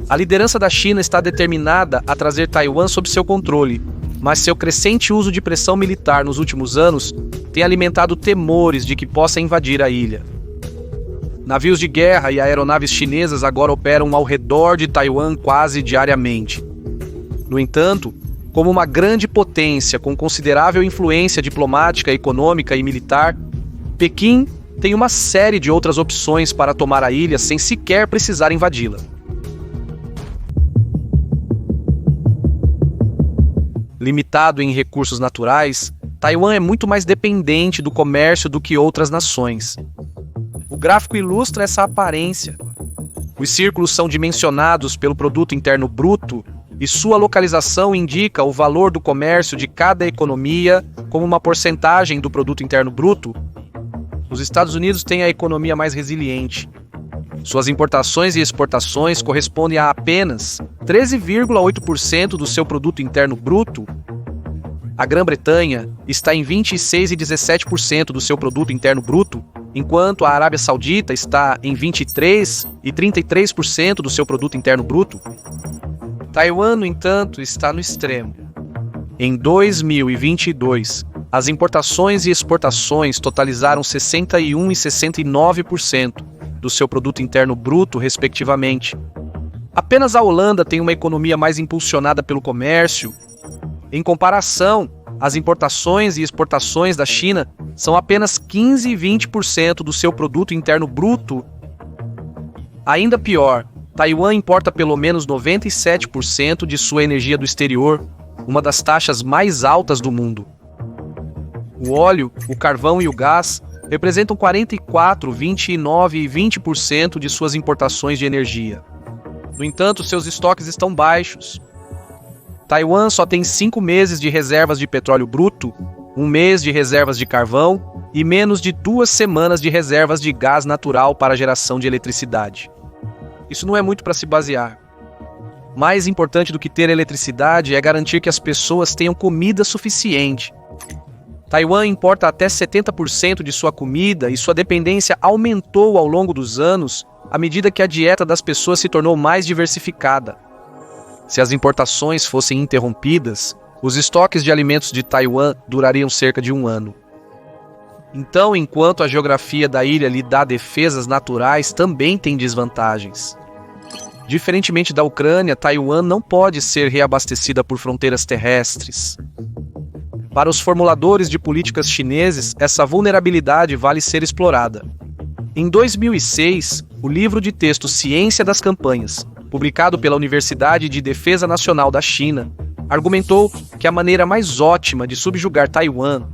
A liderança da China está determinada a trazer Taiwan sob seu controle, mas seu crescente uso de pressão militar nos últimos anos tem alimentado temores de que possa invadir a ilha. Navios de guerra e aeronaves chinesas agora operam ao redor de Taiwan quase diariamente. No entanto, como uma grande potência com considerável influência diplomática, econômica e militar, Pequim tem uma série de outras opções para tomar a ilha sem sequer precisar invadi-la. Limitado em recursos naturais, Taiwan é muito mais dependente do comércio do que outras nações. O gráfico ilustra essa aparência. Os círculos são dimensionados pelo produto interno bruto e sua localização indica o valor do comércio de cada economia como uma porcentagem do produto interno bruto. Os Estados Unidos têm a economia mais resiliente. Suas importações e exportações correspondem a apenas 13,8% do seu produto interno bruto. A Grã-Bretanha está em 26,17% do seu produto interno bruto, enquanto a Arábia Saudita está em 23,33% do seu produto interno bruto. Taiwan, no entanto, está no extremo. Em 2022, as importações e exportações totalizaram 61% e 69% do seu produto interno bruto, respectivamente. Apenas a Holanda tem uma economia mais impulsionada pelo comércio. Em comparação, as importações e exportações da China são apenas 15% e 20% do seu produto interno bruto. Ainda pior, Taiwan importa pelo menos 97% de sua energia do exterior, uma das taxas mais altas do mundo. O óleo, o carvão e o gás representam 44%, 29% e 20% de suas importações de energia. No entanto, seus estoques estão baixos. Taiwan só tem 5 meses de reservas de petróleo bruto, 1 mês de reservas de carvão e menos de 2 semanas de reservas de gás natural para geração de eletricidade. Isso não é muito para se basear. Mais importante do que ter eletricidade é garantir que as pessoas tenham comida suficiente. Taiwan importa até 70% de sua comida e sua dependência aumentou ao longo dos anos à medida que a dieta das pessoas se tornou mais diversificada. Se as importações fossem interrompidas, os estoques de alimentos de Taiwan durariam cerca de 1 ano. Então, enquanto a geografia da ilha lhe dá defesas naturais, também tem desvantagens. Diferentemente da Ucrânia, Taiwan não pode ser reabastecida por fronteiras terrestres. Para os formuladores de políticas chineses, essa vulnerabilidade vale ser explorada. Em 2006, o livro de texto Ciência das Campanhas, publicado pela Universidade de Defesa Nacional da China, argumentou que a maneira mais ótima de subjugar Taiwan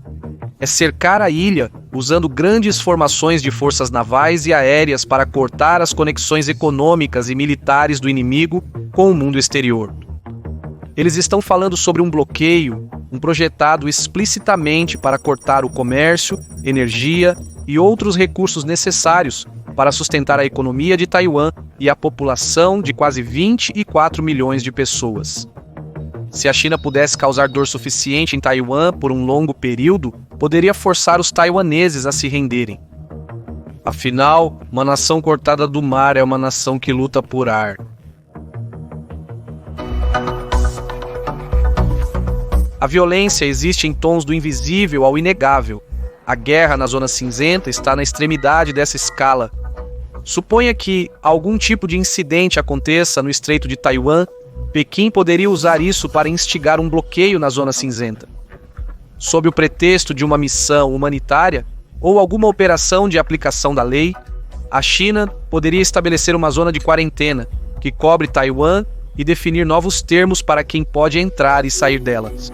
é cercar a ilha usando grandes formações de forças navais e aéreas para cortar as conexões econômicas e militares do inimigo com o mundo exterior. Eles estão falando sobre um bloqueio, projetado explicitamente para cortar o comércio, energia e outros recursos necessários para sustentar a economia de Taiwan e a população de quase 24 milhões de pessoas. Se a China pudesse causar dor suficiente em Taiwan por um longo período, poderia forçar os taiwaneses a se renderem. Afinal, uma nação cortada do mar é uma nação que luta por ar. A violência existe em tons do invisível ao inegável. A guerra na Zona Cinzenta está na extremidade dessa escala. Suponha que algum tipo de incidente aconteça no Estreito de Taiwan, Pequim poderia usar isso para instigar um bloqueio na Zona Cinzenta. Sob o pretexto de uma missão humanitária ou alguma operação de aplicação da lei, a China poderia estabelecer uma zona de quarentena que cobre Taiwan e definir novos termos para quem pode entrar e sair delas.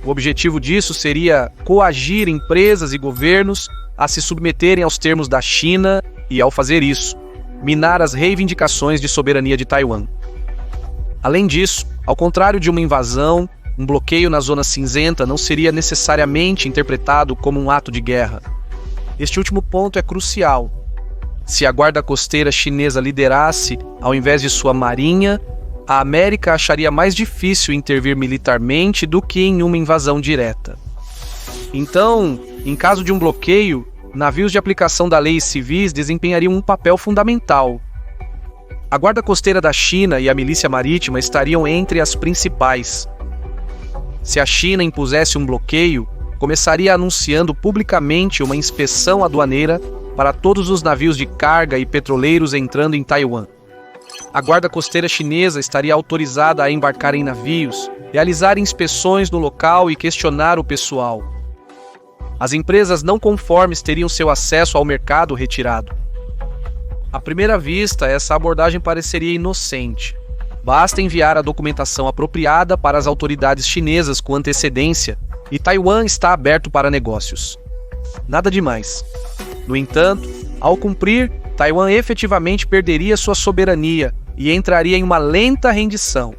O objetivo disso seria coagir empresas e governos a se submeterem aos termos da China e, ao fazer isso, minar as reivindicações de soberania de Taiwan. Além disso, ao contrário de uma invasão, um bloqueio na Zona Cinzenta não seria necessariamente interpretado como um ato de guerra. Este último ponto é crucial. Se a guarda costeira chinesa liderasse, ao invés de sua marinha, a América acharia mais difícil intervir militarmente do que em uma invasão direta. Então, em caso de um bloqueio, navios de aplicação da lei e civis desempenhariam um papel fundamental. A Guarda Costeira da China e a Milícia Marítima estariam entre as principais. Se a China impusesse um bloqueio, começaria anunciando publicamente uma inspeção aduaneira para todos os navios de carga e petroleiros entrando em Taiwan. A Guarda Costeira Chinesa estaria autorizada a embarcar em navios, realizar inspeções no local e questionar o pessoal. As empresas não conformes teriam seu acesso ao mercado retirado. À primeira vista, essa abordagem pareceria inocente. Basta enviar a documentação apropriada para as autoridades chinesas com antecedência e Taiwan está aberto para negócios. Nada demais. No entanto, ao cumprir, Taiwan efetivamente perderia sua soberania e entraria em uma lenta rendição.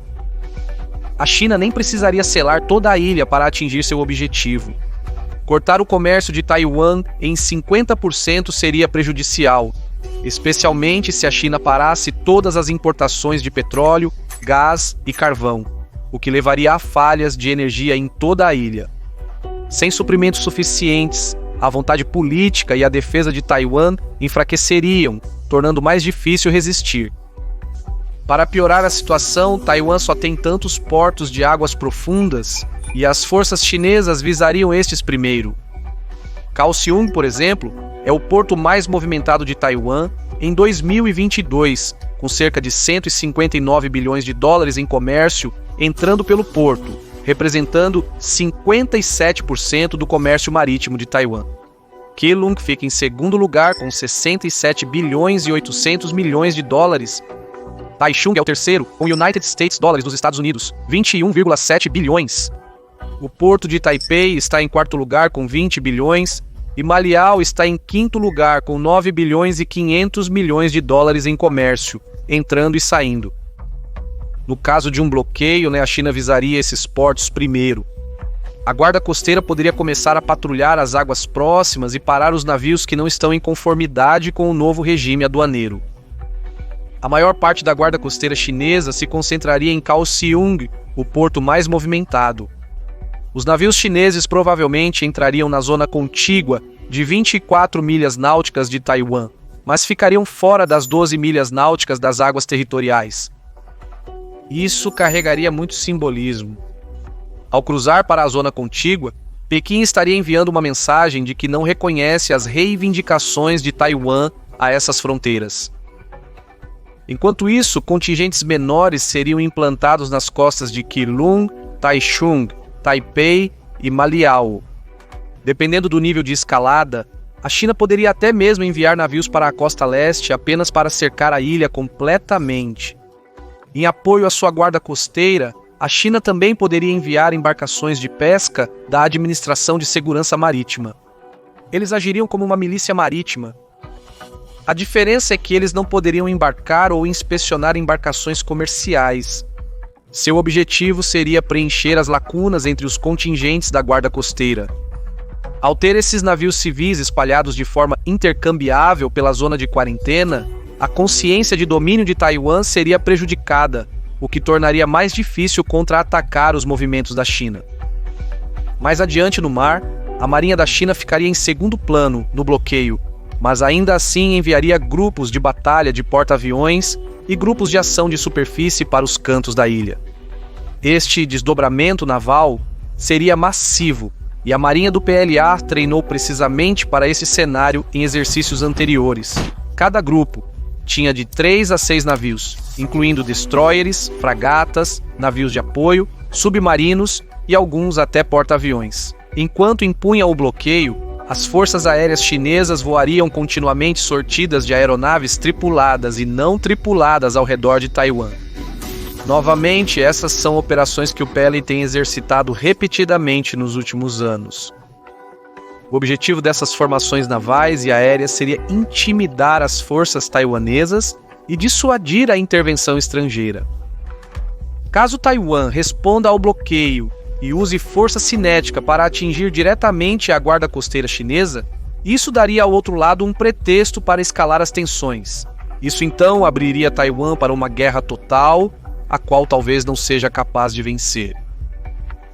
A China nem precisaria selar toda a ilha para atingir seu objetivo. Cortar o comércio de Taiwan em 50% seria prejudicial, especialmente se a China parasse todas as importações de petróleo, gás e carvão, o que levaria a falhas de energia em toda a ilha. Sem suprimentos suficientes, a vontade política e a defesa de Taiwan enfraqueceriam, tornando mais difícil resistir. Para piorar a situação, Taiwan só tem tantos portos de águas profundas e as forças chinesas visariam estes primeiro. Kaohsiung, por exemplo, é o porto mais movimentado de Taiwan em 2022, com cerca de 159 bilhões de dólares em comércio entrando pelo porto, representando 57% do comércio marítimo de Taiwan. Keelung fica em segundo lugar com 67 bilhões e 800 milhões de dólares. Taichung é o terceiro, com United States dólares dos Estados Unidos, 21,7 bilhões. O porto de Taipei está em quarto lugar com 20 bilhões e Maliau está em quinto lugar com 9 bilhões e 500 milhões de dólares em comércio, entrando e saindo. No caso de um bloqueio, a China visaria esses portos primeiro. A Guarda Costeira poderia começar a patrulhar as águas próximas e parar os navios que não estão em conformidade com o novo regime aduaneiro. A maior parte da Guarda Costeira chinesa se concentraria em Kaohsiung, o porto mais movimentado. Os navios chineses provavelmente entrariam na zona contígua de 24 milhas náuticas de Taiwan, mas ficariam fora das 12 milhas náuticas das águas territoriais. Isso carregaria muito simbolismo. Ao cruzar para a zona contígua, Pequim estaria enviando uma mensagem de que não reconhece as reivindicações de Taiwan a essas fronteiras. Enquanto isso, contingentes menores seriam implantados nas costas de Keelung, Taichung, Taipei e Maliau. Dependendo do nível de escalada, a China poderia até mesmo enviar navios para a costa leste apenas para cercar a ilha completamente. Em apoio à sua guarda costeira, a China também poderia enviar embarcações de pesca da Administração de Segurança Marítima. Eles agiriam como uma milícia marítima. A diferença é que eles não poderiam embarcar ou inspecionar embarcações comerciais. Seu objetivo seria preencher as lacunas entre os contingentes da guarda costeira. Ao ter esses navios civis espalhados de forma intercambiável pela zona de quarentena, a consciência de domínio de Taiwan seria prejudicada, o que tornaria mais difícil contra-atacar os movimentos da China. Mais adiante no mar, a Marinha da China ficaria em segundo plano no bloqueio, mas ainda assim enviaria grupos de batalha de porta-aviões e grupos de ação de superfície para os cantos da ilha. Este desdobramento naval seria massivo e a Marinha do PLA treinou precisamente para esse cenário em exercícios anteriores. Cada grupo tinha de 3 a 6 navios, incluindo destroyers, fragatas, navios de apoio, submarinos e alguns até porta-aviões. Enquanto impunha o bloqueio, as forças aéreas chinesas voariam continuamente sortidas de aeronaves tripuladas e não tripuladas ao redor de Taiwan. Novamente, essas são operações que o PLA tem exercitado repetidamente nos últimos anos. O objetivo dessas formações navais e aéreas seria intimidar as forças taiwanesas e dissuadir a intervenção estrangeira. Caso Taiwan responda ao bloqueio e use força cinética para atingir diretamente a guarda costeira chinesa, isso daria ao outro lado um pretexto para escalar as tensões. Isso então abriria Taiwan para uma guerra total, a qual talvez não seja capaz de vencer.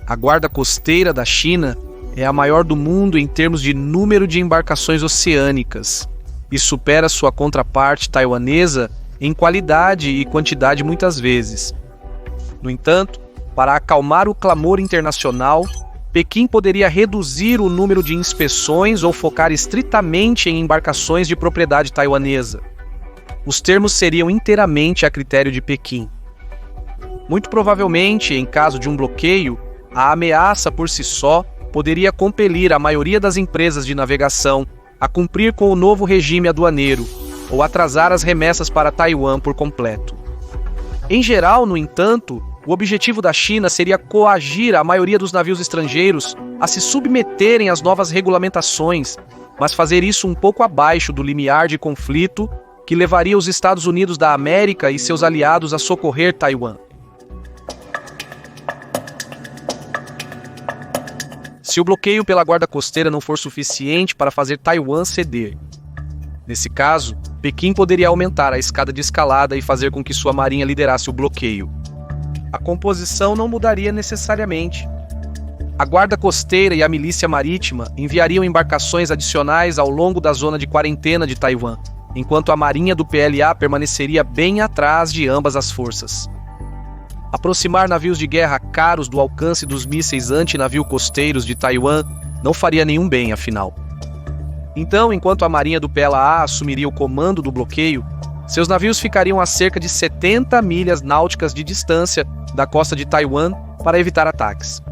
A guarda costeira da China é a maior do mundo em termos de número de embarcações oceânicas e supera sua contraparte taiwanesa em qualidade e quantidade muitas vezes. No entanto, para acalmar o clamor internacional, Pequim poderia reduzir o número de inspeções ou focar estritamente em embarcações de propriedade taiwanesa. Os termos seriam inteiramente a critério de Pequim. Muito provavelmente, em caso de um bloqueio, a ameaça por si só poderia compelir a maioria das empresas de navegação a cumprir com o novo regime aduaneiro ou atrasar as remessas para Taiwan por completo. Em geral, no entanto, o objetivo da China seria coagir a maioria dos navios estrangeiros a se submeterem às novas regulamentações, mas fazer isso um pouco abaixo do limiar de conflito que levaria os Estados Unidos da América e seus aliados a socorrer Taiwan. Se o bloqueio pela guarda costeira não for suficiente para fazer Taiwan ceder. Nesse caso, Pequim poderia aumentar a escada de escalada e fazer com que sua marinha liderasse o bloqueio. A composição não mudaria necessariamente. A guarda costeira e a milícia marítima enviariam embarcações adicionais ao longo da zona de quarentena de Taiwan, enquanto a marinha do PLA permaneceria bem atrás de ambas as forças. Aproximar navios de guerra caros do alcance dos mísseis anti-navio costeiros de Taiwan não faria nenhum bem, afinal. Então, enquanto a marinha do PLA assumiria o comando do bloqueio, seus navios ficariam a cerca de 70 milhas náuticas de distância da costa de Taiwan para evitar ataques.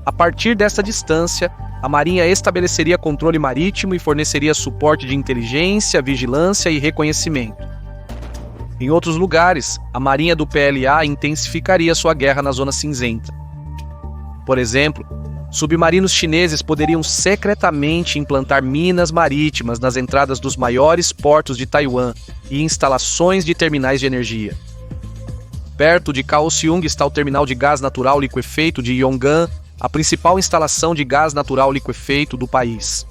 A partir dessa distância, a marinha estabeleceria controle marítimo e forneceria suporte de inteligência, vigilância e reconhecimento. Em outros lugares, a marinha do PLA intensificaria sua guerra na Zona Cinzenta. Por exemplo, submarinos chineses poderiam secretamente implantar minas marítimas nas entradas dos maiores portos de Taiwan e instalações de terminais de energia. Perto de Kaohsiung está o terminal de gás natural liquefeito de Yongan, a principal instalação de gás natural liquefeito do país.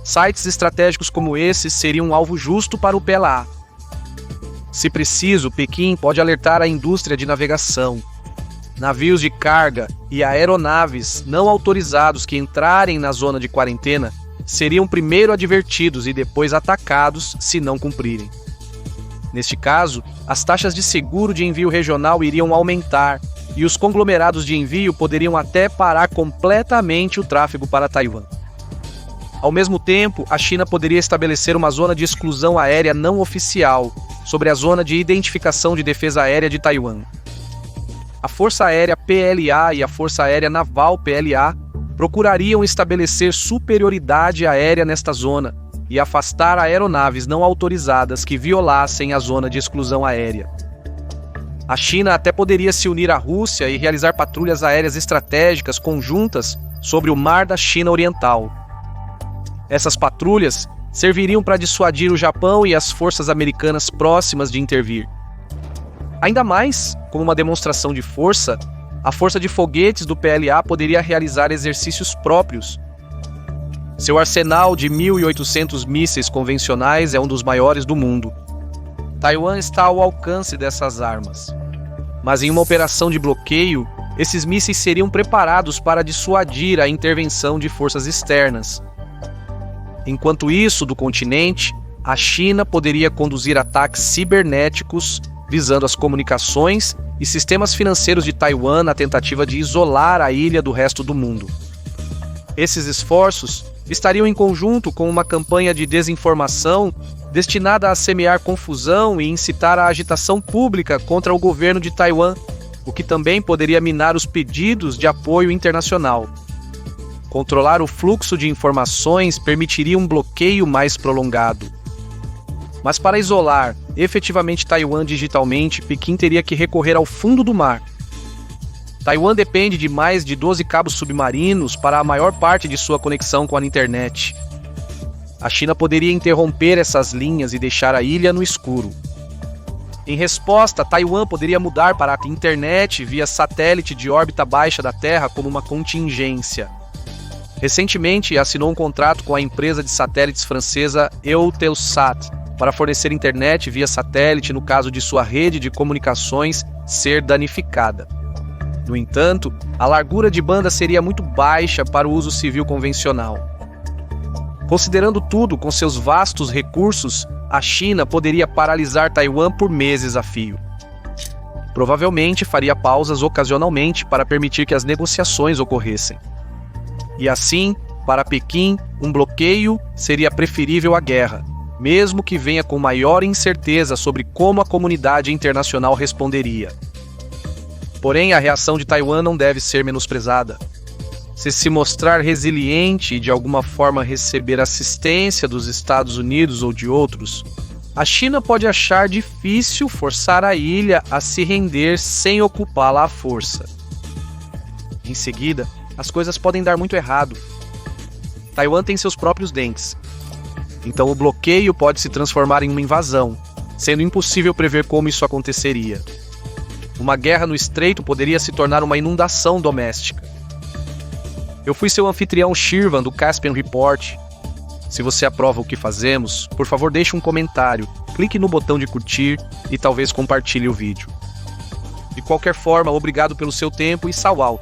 Sites estratégicos como esses seriam um alvo justo para o PLA. Se preciso, Pequim pode alertar a indústria de navegação. Navios de carga e aeronaves não autorizados que entrarem na zona de quarentena seriam primeiro advertidos e depois atacados se não cumprirem. Neste caso, as taxas de seguro de envio regional iriam aumentar e os conglomerados de envio poderiam até parar completamente o tráfego para Taiwan. Ao mesmo tempo, a China poderia estabelecer uma zona de exclusão aérea não oficial sobre a Zona de Identificação de Defesa Aérea de Taiwan. A Força Aérea PLA e a Força Aérea Naval PLA procurariam estabelecer superioridade aérea nesta zona e afastar aeronaves não autorizadas que violassem a zona de exclusão aérea. A China até poderia se unir à Rússia e realizar patrulhas aéreas estratégicas conjuntas sobre o Mar da China Oriental. Essas patrulhas serviriam para dissuadir o Japão e as forças americanas próximas de intervir. Ainda mais, como uma demonstração de força, a força de foguetes do PLA poderia realizar exercícios próprios. Seu arsenal de 1.800 mísseis convencionais é um dos maiores do mundo. Taiwan está ao alcance dessas armas. Mas em uma operação de bloqueio, esses mísseis seriam preparados para dissuadir a intervenção de forças externas. Enquanto isso, do continente, a China poderia conduzir ataques cibernéticos visando as comunicações e sistemas financeiros de Taiwan na tentativa de isolar a ilha do resto do mundo. Esses esforços estariam em conjunto com uma campanha de desinformação destinada a semear confusão e incitar a agitação pública contra o governo de Taiwan, o que também poderia minar os pedidos de apoio internacional. Controlar o fluxo de informações permitiria um bloqueio mais prolongado. Mas para isolar efetivamente Taiwan digitalmente, Pequim teria que recorrer ao fundo do mar. Taiwan depende de mais de 12 cabos submarinos para a maior parte de sua conexão com a internet. A China poderia interromper essas linhas e deixar a ilha no escuro. Em resposta, Taiwan poderia mudar para a internet via satélite de órbita baixa da Terra como uma contingência. Recentemente, assinou um contrato com a empresa de satélites francesa Eutelsat para fornecer internet via satélite no caso de sua rede de comunicações ser danificada. No entanto, a largura de banda seria muito baixa para o uso civil convencional. Considerando tudo com seus vastos recursos, a China poderia paralisar Taiwan por meses a fio. Provavelmente faria pausas ocasionalmente para permitir que as negociações ocorressem. E assim, para Pequim, um bloqueio seria preferível à guerra, mesmo que venha com maior incerteza sobre como a comunidade internacional responderia. Porém, a reação de Taiwan não deve ser menosprezada. Se mostrar resiliente e de alguma forma receber assistência dos Estados Unidos ou de outros, a China pode achar difícil forçar a ilha a se render sem ocupá-la à força. Em seguida, as coisas podem dar muito errado. Taiwan tem seus próprios dentes. Então o bloqueio pode se transformar em uma invasão, sendo impossível prever como isso aconteceria. Uma guerra no estreito poderia se tornar uma inundação doméstica. Eu fui seu anfitrião Shirvan do Caspian Report. Se você aprova o que fazemos, por favor deixe um comentário, clique no botão de curtir e talvez compartilhe o vídeo. De qualquer forma, obrigado pelo seu tempo e salve!